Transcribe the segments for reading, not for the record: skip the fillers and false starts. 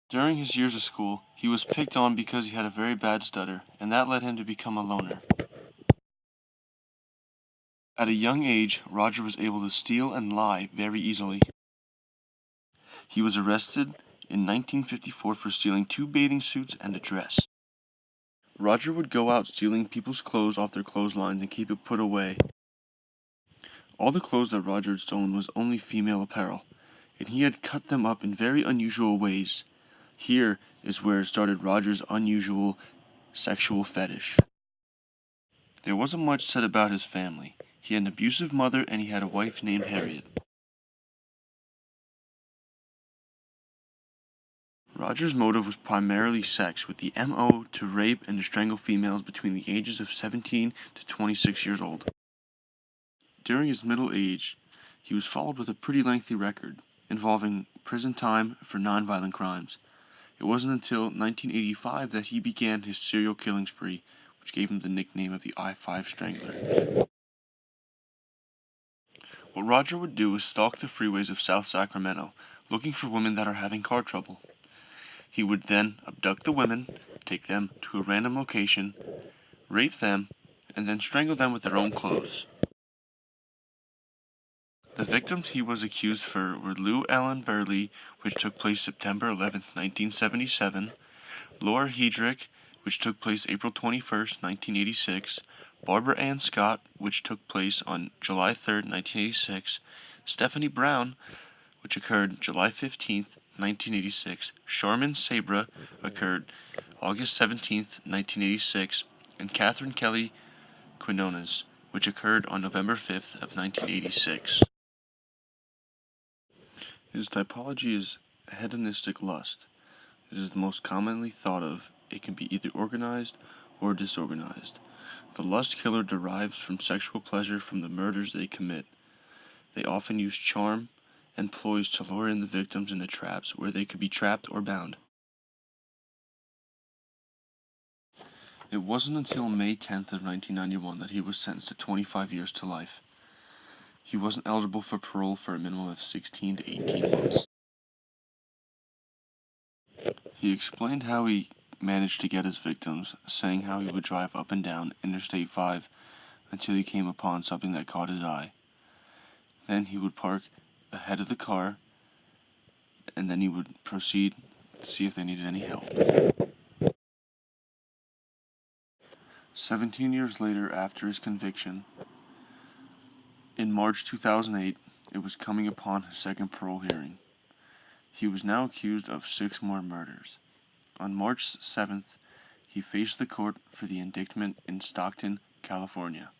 During his years of school, he was picked on because he had a very bad stutter, and that led him to become a loner. At a young age, Roger was able to steal and lie very easily. He was arrested in 1954 for stealing 2 bathing suits and a dress. Roger would go out stealing people's clothes off their clotheslines and keep it put away. All the clothes that Roger had stolen was only female apparel, and he had cut them up in very unusual ways. Here is where it started Roger's unusual sexual fetish. There wasn't much said about his family. He had an abusive mother and he had a wife named Harriet. Roger's motive was primarily sex, with the MO to rape and to strangle females between the ages of 17 to 26 years old. During his middle age, he was followed with a pretty lengthy record, involving prison time for nonviolent crimes. It wasn't until 1985 that he began his serial killing spree, which gave him the nickname of the I-5 Strangler. What Roger would do is stalk the freeways of South Sacramento, looking for women that are having car trouble. He would then abduct the women, take them to a random location, rape them, and then strangle them with their own clothes. The victims he was accused for were Lou Ellen Burley, which took place September 11, 1977, Laura Hedrick, which took place April 21, 1986, Barbara Ann Scott, which took place on July 3, 1986, Stephanie Brown, which occurred July 15, 1986, Charmin Sabra occurred August 17, 1986, and Catherine Kelly Quinones, which occurred on November 5th of 1986. His typology is hedonistic lust. It is the most commonly thought of. It can be either organized or disorganized. The lust killer derives from sexual pleasure from the murders they commit. They often use charm and ploys to lure in the victims into traps where they could be trapped or bound. It wasn't until May 10th of 1991 that he was sentenced to 25 years to life. He wasn't eligible for parole for a minimum of 16 to 18 months. He explained how he managed to get his victims, saying how he would drive up and down Interstate 5 until he came upon something that caught his eye. Then he would park ahead of the car, and then he would proceed to see if they needed any help. 17 years later, after his conviction, in March 2008, it was coming upon his second parole hearing. He was now accused of 6 more murders. On March 7th, he faced the court for the indictment in Stockton, California.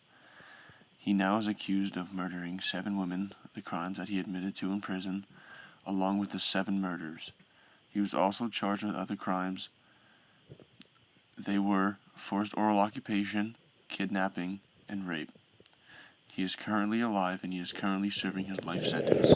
He now is accused of murdering 7 women, the crimes that he admitted to in prison, along with the 7 murders. He was also charged with other crimes. They were forced oral occupation, kidnapping, and rape. He is currently alive and he is currently serving his life sentence.